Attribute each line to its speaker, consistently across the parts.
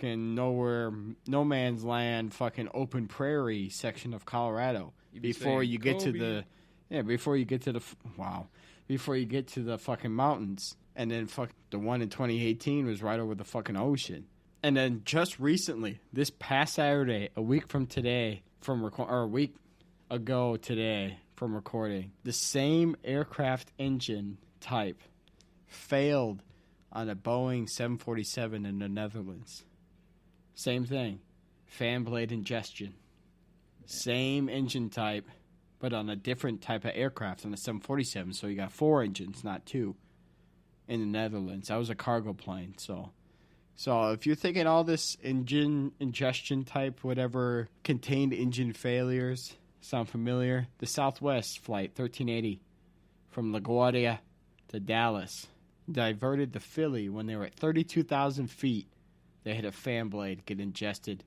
Speaker 1: fucking nowhere, no man's land, fucking open prairie section of Colorado before you get to the, before you get to the fucking mountains. And then the one in 2018 was right over the fucking ocean. And then just recently, this past Saturday, a week ago today from recording, the same aircraft engine type failed on a Boeing 747 in the Netherlands. Same thing. Fan blade ingestion. Same engine type, but on a different type of aircraft on the 747. So you got 4 engines, not 2, in the Netherlands. That was a cargo plane. So if you're thinking all this engine ingestion type, whatever, contained engine failures sound familiar, the Southwest flight 1380 from LaGuardia to Dallas diverted to Philly when they were at 32,000 feet. They had a fan blade get ingested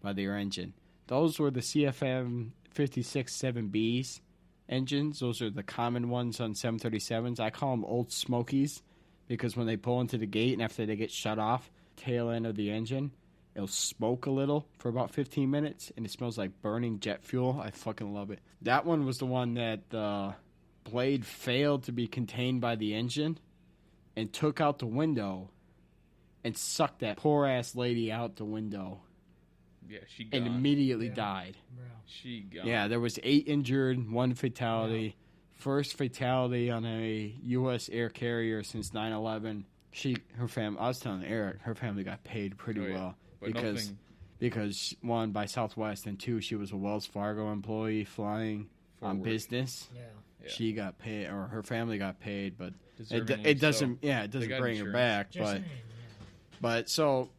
Speaker 1: by their engine. Those were the CFM 56-7Bs engines. Those are the common ones on 737s. I call them Old Smokies because when they pull into the gate and after they get shut off, tail end of the engine, it'll smoke a little for about 15 minutes, and it smells like burning jet fuel. I fucking love it. That one was the one that the blade failed to be contained by the engine and took out the window and sucked that poor-ass lady out the window.
Speaker 2: Yeah, she gone.
Speaker 1: And immediately died.
Speaker 3: Bro.
Speaker 2: She gone.
Speaker 1: Yeah, there was 8 injured, 1 fatality.
Speaker 3: Yeah.
Speaker 1: First fatality on a U.S. air carrier since 9/11. I was telling Eric, her family got paid pretty well.
Speaker 2: But
Speaker 1: Because, 1, by Southwest, and 2, she was a Wells Fargo employee flying on business.
Speaker 3: Yeah.
Speaker 1: She got paid, or her family got paid, but
Speaker 2: Deservingly
Speaker 1: it doesn't.
Speaker 2: so.
Speaker 1: Yeah, it doesn't bring her
Speaker 2: insurance.
Speaker 1: back.
Speaker 3: Just saying,
Speaker 1: But so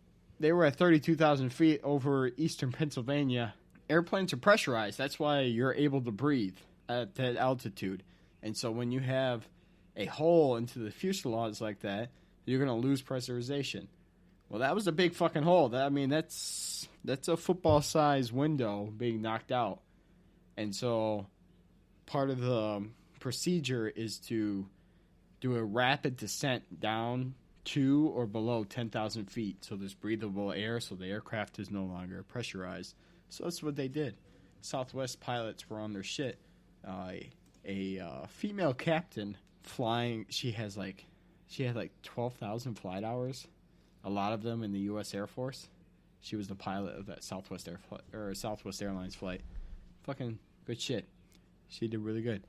Speaker 1: they were at 32,000 feet over eastern Pennsylvania. Airplanes are pressurized. That's why you're able to breathe at that altitude. And so when you have a hole into the fuselage like that, you're going to lose pressurization. Well, that was a big fucking hole. That's a football-sized window being knocked out. And so part of the procedure is to do a rapid descent down to or below 10,000 feet. So there's breathable air, so the aircraft is no longer pressurized. So that's what they did. Southwest pilots were on their shit. A female captain flying, she had like 12,000 flight hours. A lot of them in the U.S. Air Force. She was the pilot of that Southwest Airlines flight. Fucking good shit. She did really good.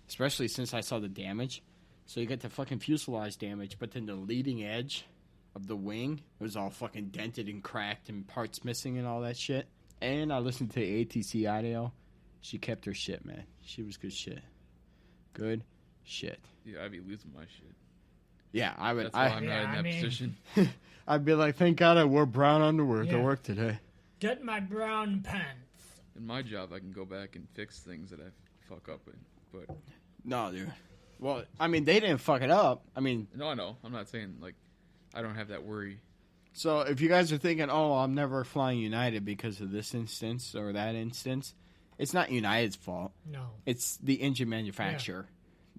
Speaker 1: Especially since I saw the damage. So you get the fucking fuselage damage, but then the leading edge of the wing was all fucking dented and cracked and parts missing and all that shit. And I listened to the ATC audio. She kept her shit, man. She was good shit. Good shit.
Speaker 2: Yeah, I'd be losing my shit.
Speaker 1: Yeah, I would.
Speaker 2: That's why I'm not in that position.
Speaker 1: I'd be like, thank God I wore brown underwear to work today.
Speaker 3: Get my brown pants.
Speaker 2: In my job, I can go back and fix things that I fuck up in. But
Speaker 1: no, dude. Well, they didn't fuck it up.
Speaker 2: No, I know. I'm not saying, I don't have that worry.
Speaker 1: So if you guys are thinking, oh, I'm never flying United because of this instance or that instance, it's not United's fault.
Speaker 3: No.
Speaker 1: It's the engine manufacturer.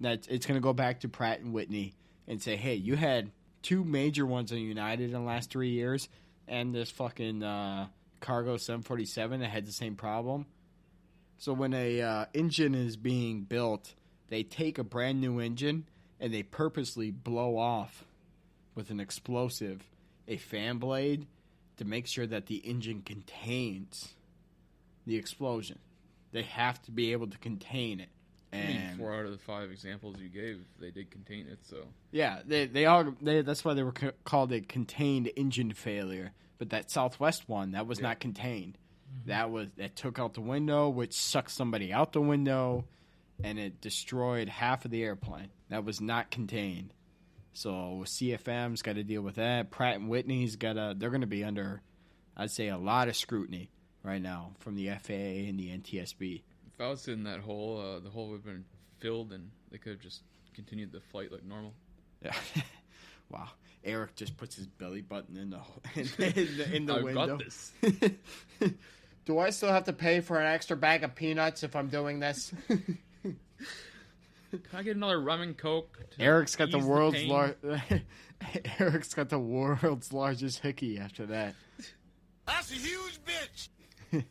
Speaker 1: It's going to go back to Pratt & Whitney and say, hey, you had 2 major ones on United in the last 3 years and this fucking cargo 747 that had the same problem. So when a engine is being built, they take a brand new engine and they purposely blow off with an explosive a fan blade to make sure that the engine contains the explosion. They have to be able to contain it. And
Speaker 2: 4 out of the 5 examples you gave, they did contain it. So
Speaker 1: yeah, they all that's why they were called a contained engine failure. But that Southwest one, that was not contained. Mm-hmm. That took out the window, which sucked somebody out the window, and it destroyed half of the airplane. That was not contained. So CFM's got to deal with that. Pratt & Whitney's they're going to be under, I'd say, a lot of scrutiny right now from the FAA and the NTSB.
Speaker 2: If I was in that hole, the hole would have been filled, and they could have just continued the flight like normal.
Speaker 1: Yeah. Wow. Eric just puts his belly button in the
Speaker 2: I've
Speaker 1: window.
Speaker 2: got this.
Speaker 1: Do I still have to pay for an extra bag of peanuts if I'm doing this?
Speaker 2: Can I get another rum and coke?
Speaker 1: Eric's got Eric's got the world's largest hickey after that.
Speaker 4: That's a huge bitch.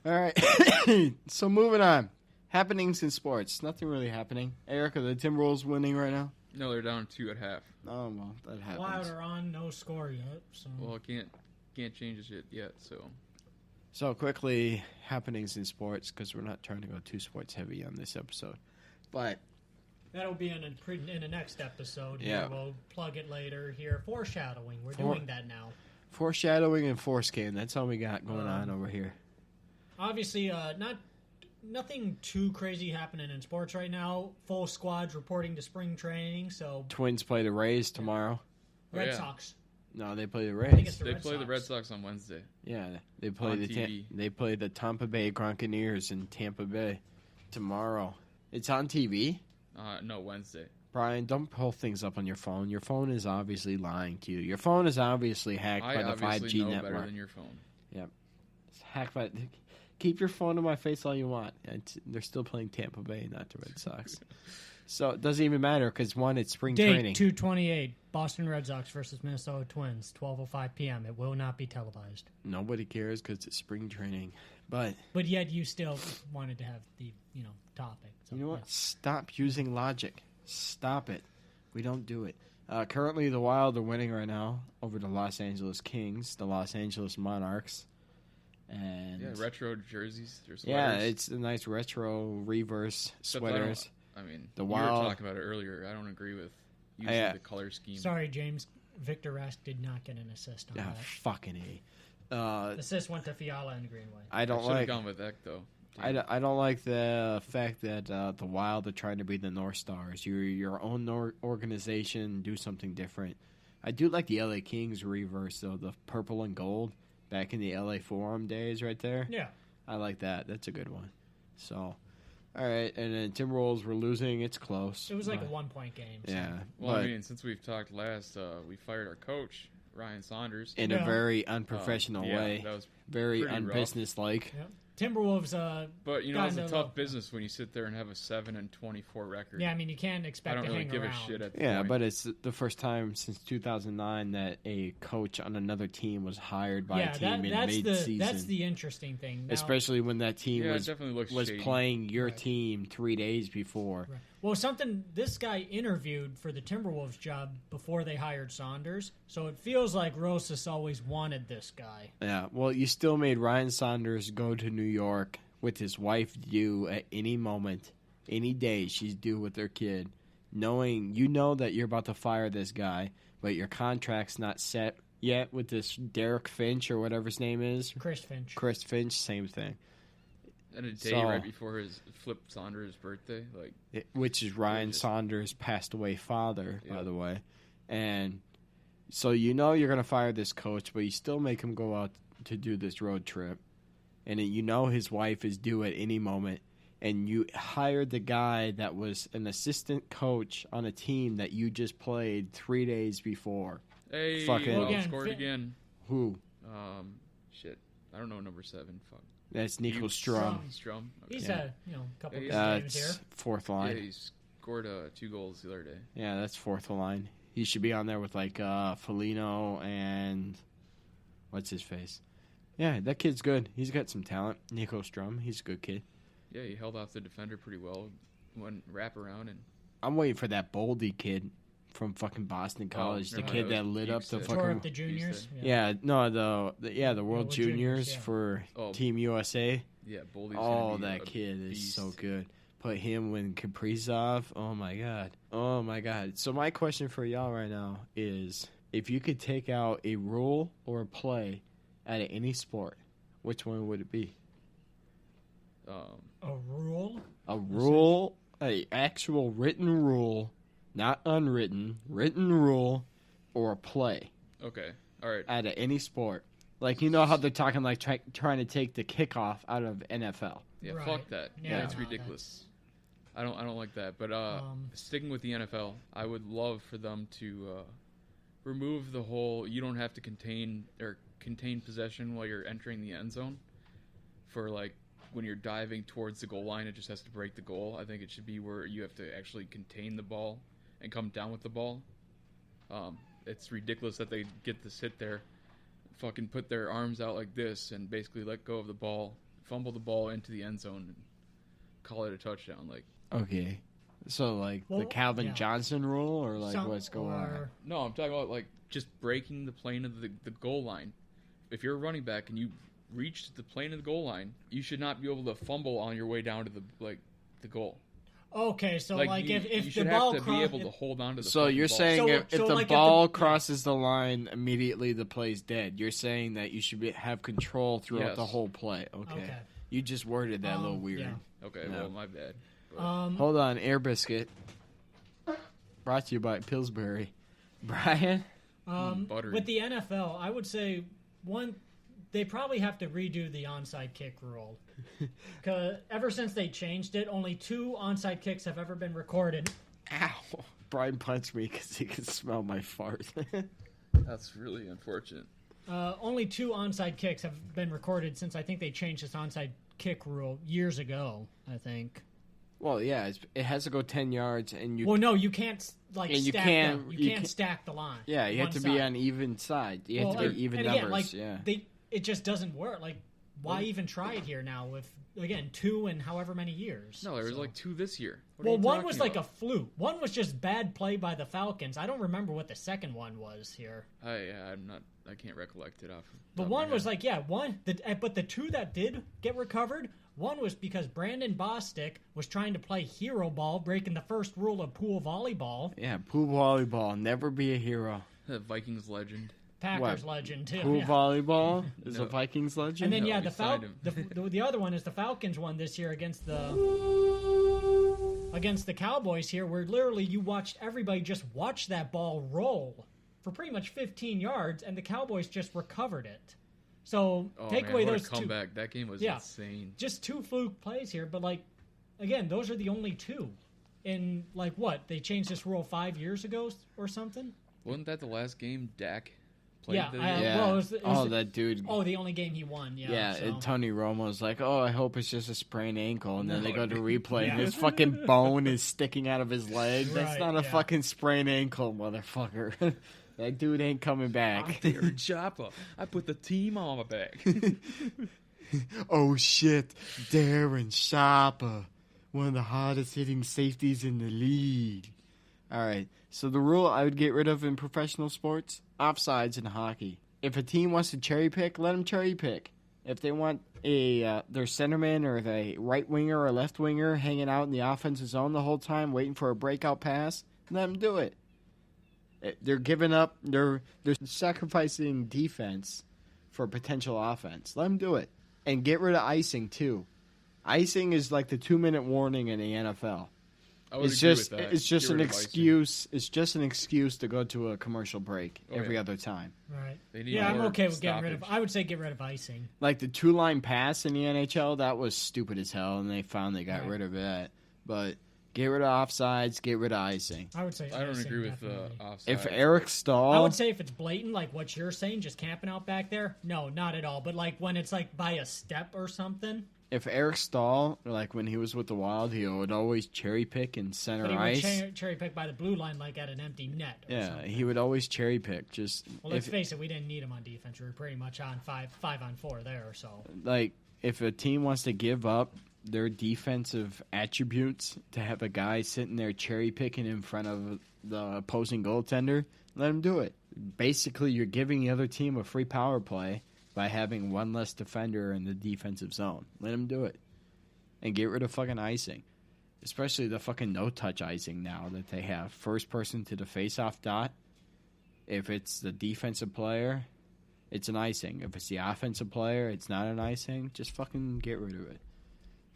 Speaker 1: All right. So moving on. Happenings in sports. Nothing really happening. Eric, are the Timberwolves winning right now?
Speaker 2: No, they're down 2 at half.
Speaker 1: Oh, well, that happens.
Speaker 3: Wild are on, no score yet. So.
Speaker 2: Well, can't change it yet.
Speaker 1: So quickly, happenings in sports, because we're not trying to go too sports heavy on this episode. But
Speaker 3: That'll be in the next episode.
Speaker 1: Yeah.
Speaker 3: Here. We'll plug it later here. Foreshadowing. We're doing that now.
Speaker 1: foreshadowing and foreskin. That's all we got going on over here.
Speaker 3: Obviously, nothing too crazy happening in sports right now. Full squads reporting to spring training. So
Speaker 1: Twins play the Rays tomorrow.
Speaker 3: Red Sox.
Speaker 1: No, they play the
Speaker 3: I think
Speaker 1: Rays.
Speaker 3: it's
Speaker 2: They play the Red Sox on Wednesday.
Speaker 1: Yeah, they play
Speaker 2: On
Speaker 1: the
Speaker 2: TV.
Speaker 1: they play the Tampa Bay Gronkaneers in Tampa Bay tomorrow. It's on TV.
Speaker 2: No, Wednesday.
Speaker 1: Brian, don't pull things up on your phone. Your phone is obviously lying to you. Your phone is obviously hacked by the
Speaker 2: obviously
Speaker 1: 5G
Speaker 2: know
Speaker 1: network.
Speaker 2: better than your phone.
Speaker 1: Yep, it's hacked by. Keep your phone in my face all you want. They're still playing Tampa Bay, not the Red Sox. So it doesn't even matter because one, it's spring
Speaker 3: Date
Speaker 1: training.
Speaker 3: 2/28. Boston Red Sox versus Minnesota Twins. 12:05 p.m. It will not be televised.
Speaker 1: Nobody cares because it's spring training. But
Speaker 3: yet you still wanted to have the topic. So,
Speaker 1: you know what? Stop using logic. Stop it. We don't do it. Currently, the Wild are winning right now over the Los Angeles Kings, the Los Angeles Monarchs. And
Speaker 2: Yeah, retro jerseys. Or sweaters.
Speaker 1: yeah, it's a nice retro reverse
Speaker 2: Except
Speaker 1: sweaters.
Speaker 2: I mean,
Speaker 1: The
Speaker 2: we
Speaker 1: Wild-
Speaker 2: were talking about it earlier. I don't agree with using
Speaker 1: Yeah.
Speaker 2: the color scheme.
Speaker 3: Sorry, James. Victor Rask did not get an assist on
Speaker 1: Yeah,
Speaker 3: that.
Speaker 1: fucking A.
Speaker 3: Assist went to Fiala and Greenway.
Speaker 1: I don't
Speaker 2: Should have
Speaker 1: like.
Speaker 2: gone with Eck though.
Speaker 1: I don't like the fact that the Wild are trying to be the North Stars. You're your own organization. Do something different. I do like the LA Kings reverse though, the purple and gold back in the LA Forum days, right there.
Speaker 3: Yeah.
Speaker 1: I like that. That's a good one. So, all right, and then Timberwolves were losing. It's close.
Speaker 3: It was like
Speaker 1: but-
Speaker 3: a 1-point game. So.
Speaker 1: yeah.
Speaker 2: Well,
Speaker 1: but
Speaker 2: I mean, since we've talked last, we fired our coach, Ryan Saunders.
Speaker 1: in a very unprofessional
Speaker 2: yeah,
Speaker 1: way,
Speaker 2: That was
Speaker 1: very
Speaker 2: pretty rough.
Speaker 1: unbusinesslike.
Speaker 3: Yep. Timberwolves.
Speaker 2: But you know,
Speaker 3: got
Speaker 2: it's a
Speaker 3: into
Speaker 2: tough
Speaker 3: love.
Speaker 2: business when you sit there and have a 7-24 record.
Speaker 3: Yeah, I mean, you can't
Speaker 2: I
Speaker 3: expect
Speaker 2: don't
Speaker 3: to
Speaker 2: really
Speaker 3: hang
Speaker 2: give
Speaker 3: around.
Speaker 2: a shit at the
Speaker 1: Yeah,
Speaker 2: point.
Speaker 1: but it's the first time since 2009 that a coach on another team was hired by a team in mid-season.
Speaker 3: that's the interesting thing. Now,
Speaker 1: Especially when that team
Speaker 2: Yeah, it
Speaker 1: was
Speaker 2: definitely looks shady.
Speaker 1: playing your
Speaker 3: Right.
Speaker 1: team 3 days before.
Speaker 3: Right. Well, this guy interviewed for the Timberwolves job before they hired Saunders, so it feels like Rosas always wanted this guy.
Speaker 1: Yeah, well, you still made Ryan Saunders go to New York with his wife due at any moment, any day she's due with their kid, knowing that you're about to fire this guy, but your contract's not set yet with this Derek Finch or whatever his name is.
Speaker 3: Chris Finch.
Speaker 1: Chris Finch, same thing.
Speaker 2: And a day
Speaker 1: So-
Speaker 2: right before his Flip Saunders' birthday,
Speaker 1: Which is Ryan
Speaker 2: Just-
Speaker 1: Saunders' passed away father, by
Speaker 2: Yeah.
Speaker 1: the way. And so you're going to fire this coach, but you still make him go out to do this road trip. And his wife is due at any moment. And you hired the guy that was an assistant coach on a team that you just played 3 days before.
Speaker 2: hey,
Speaker 1: Fucking-
Speaker 2: well,
Speaker 3: Again,
Speaker 2: scored
Speaker 3: Fin-
Speaker 2: again.
Speaker 1: Who?
Speaker 2: Shit, I don't know number 7. Fuck.
Speaker 1: That's Nico
Speaker 2: You-
Speaker 1: Strum.
Speaker 2: Strum. Okay.
Speaker 3: He's
Speaker 1: Yeah.
Speaker 3: had a couple
Speaker 2: Yeah,
Speaker 3: good games here.
Speaker 1: That's fourth
Speaker 2: Yeah,
Speaker 1: line.
Speaker 2: he scored 2 goals the other day.
Speaker 1: Yeah, that's fourth line. He should be on there with like Foligno and what's his face. Yeah, that kid's good. He's got some talent. Nico Strum, he's a good kid.
Speaker 2: Yeah, he held off the defender pretty well. Went wrap around and
Speaker 1: I'm waiting for that Boldy kid from fucking Boston College, the
Speaker 2: never
Speaker 1: kid
Speaker 2: mind,
Speaker 1: that
Speaker 2: that was
Speaker 1: lit up the
Speaker 2: Hughes.
Speaker 3: Tore
Speaker 1: fucking
Speaker 3: up the juniors.
Speaker 1: yeah, no, the World Juniors
Speaker 3: yeah.
Speaker 1: for
Speaker 2: Oh.
Speaker 1: Team USA.
Speaker 2: yeah, Boldy's
Speaker 1: Oh,
Speaker 2: gonna be
Speaker 1: that
Speaker 2: a
Speaker 1: kid is
Speaker 2: beast.
Speaker 1: so good. Put him with Kaprizov. Oh my god. So my question for y'all right now is: if you could take out a rule or a play out of any sport, which one would it be?
Speaker 3: A rule?
Speaker 1: A rule, a actual written rule, not unwritten, written rule, or a play
Speaker 2: Okay, all right.
Speaker 1: out of any sport. Like how they're talking like trying to take the kickoff out of NFL.
Speaker 2: Yeah,
Speaker 3: Right.
Speaker 2: fuck that.
Speaker 3: Yeah,
Speaker 2: That's
Speaker 3: no,
Speaker 2: ridiculous. I don't like that. But sticking with the NFL, I would love for them to remove the whole you don't have to contain possession while you're entering the end zone. For like when you're diving towards the goal line, it just has to break the goal. I think it should be where you have to actually contain the ball and come down with the ball. It's ridiculous that they get to sit there fucking put their arms out like this and basically let go of the ball, fumble the ball into the end zone, and call it a touchdown. Like,
Speaker 1: Okay. So, like, the Calvin Johnson rule, or, like, what's going on?
Speaker 2: no, I'm talking about, like, just breaking the plane of the goal line. If you're a running back and you reach the plane of the goal line, you should not be able to fumble on your way down to the goal.
Speaker 3: Okay, so, like
Speaker 2: you
Speaker 3: if
Speaker 2: should
Speaker 3: the ball...
Speaker 2: have to be able to hold on to the
Speaker 1: So you're
Speaker 2: ball.
Speaker 1: saying if the
Speaker 3: like
Speaker 1: ball crosses the line, immediately the play's dead. You're saying that you should have control throughout the whole play. Okay. You just worded that a little weird.
Speaker 3: Yeah.
Speaker 2: Okay, well, my bad.
Speaker 1: Hold on, Air Biscuit. Brought to you by Pillsbury. Brian?
Speaker 3: With the NFL, I would say, they probably have to redo the onside kick rule. Because ever since they changed it, only 2 onside kicks have ever been recorded.
Speaker 1: Ow. Brian punched me because he could smell my fart.
Speaker 2: That's really unfortunate.
Speaker 3: Only 2 onside kicks have been recorded since I think they changed this onside kick rule years ago, I think.
Speaker 1: Well, yeah, it has to go 10 yards, and you.
Speaker 3: Well, no, you can't stack
Speaker 1: you
Speaker 3: can't stack the line.
Speaker 1: Yeah, you have to be on even side. You have to be even numbers.
Speaker 3: It just doesn't work. Like, why even try it here now with, again, 2 in however many years?
Speaker 2: No, there was like 2 this year.
Speaker 3: One was like a fluke. One was just bad play by the Falcons. I don't remember what the second one was here.
Speaker 2: I can't recollect it off.
Speaker 3: But one was like, but the 2 that did get recovered, one was because Brandon Bostic was trying to play hero ball, breaking the first rule of pool volleyball.
Speaker 1: Yeah, pool volleyball. Never be a hero.
Speaker 2: The Vikings legend.
Speaker 3: Packers legend, too.
Speaker 1: Pool volleyball is a Vikings legend?
Speaker 3: And then, the other one is the Falcons one this year against the Cowboys here, where literally you watched everybody just watch that ball roll for pretty much 15 yards, and the Cowboys just recovered it. So take away those
Speaker 2: comeback. 2. That game was insane.
Speaker 3: Just 2 fluke plays here, but again, those are the only 2. In they changed this rule 5 years ago or something?
Speaker 2: Wasn't that the last game Dak played?
Speaker 1: That dude.
Speaker 3: Oh, the only game he won. Yeah.
Speaker 1: And Tony Romo's like, I hope it's just a sprained ankle, and then they go to replay, and his fucking bone is sticking out of his leg. That's not a fucking sprained ankle, motherfucker. That dude ain't coming back.
Speaker 2: I'm Darren Chopper. I put the team on my back.
Speaker 1: Oh, shit. Darren Chopper. One of the hardest hitting safeties in the league. All right. So the rule I would get rid of in professional sports, offsides in hockey. If a team wants to cherry pick, let them cherry pick. If they want their centerman or the right winger or left winger hanging out in the offensive zone the whole time waiting for a breakout pass, let them do it. They're giving up. They're sacrificing defense for potential offense. Let them do it, and get rid of icing too. Icing is like the 2-minute warning in the NFL. It's just an excuse. It's just an excuse to go to a commercial break every other time.
Speaker 3: Right. I'm okay with getting rid of. I would say get rid of icing.
Speaker 1: Like the 2-line pass in the NHL, that was stupid as hell, and they finally got rid of that. But get rid of offsides, get rid of icing.
Speaker 3: I would say
Speaker 2: I don't agree with offsides.
Speaker 1: If Eric Stahl...
Speaker 3: I would say if it's blatant, like what you're saying, just camping out back there, no, not at all. But like when it's like by a step or something...
Speaker 1: If Eric Stahl, like when he was with the Wild, he would always cherry pick and center ice.
Speaker 3: He would cherry pick by the blue line like at an empty net or something.
Speaker 1: He would always cherry pick.
Speaker 3: Let's face it, we didn't need him on defense. We were pretty much on 5-on-4 there, so...
Speaker 1: Like, if a team wants to give up their defensive attributes to have a guy sitting there cherry picking in front of the opposing goaltender, let him do it. Basically, you're giving the other team a free power play by having one less defender in the defensive zone. Let him do it. And get rid of fucking icing. Especially the fucking no-touch icing now that they have. First person to the face-off dot. If it's the defensive player, it's an icing. If it's the offensive player, it's not an icing. Just fucking get rid of it.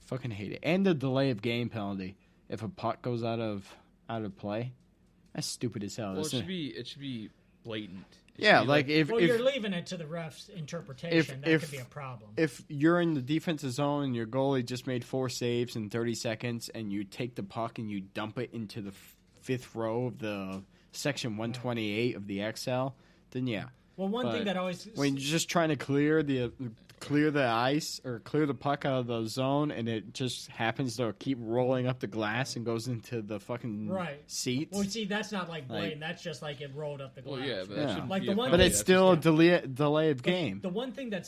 Speaker 1: Fucking hate it. And the delay of game penalty. If a puck goes out of play, that's stupid as hell.
Speaker 2: Well, it should be blatant.
Speaker 1: Yeah, like if
Speaker 3: you're leaving it to the ref's interpretation, that could be a problem.
Speaker 1: If you're in the defensive zone and your goalie just made 4 saves in 30 seconds, and you take the puck and you dump it into the fifth row of the section 128 of the XL, then yeah.
Speaker 3: Well, one thing that always
Speaker 1: when you're just trying to clear clear the ice or clear the puck out of the zone, and it just happens to keep rolling up the glass and goes into the fucking seats.
Speaker 3: Well, see, that's not like blatant. That's just like it rolled up the glass.
Speaker 2: Well, yeah, but
Speaker 3: like
Speaker 2: the one.
Speaker 1: But it's still a delay of game.
Speaker 3: The one thing that's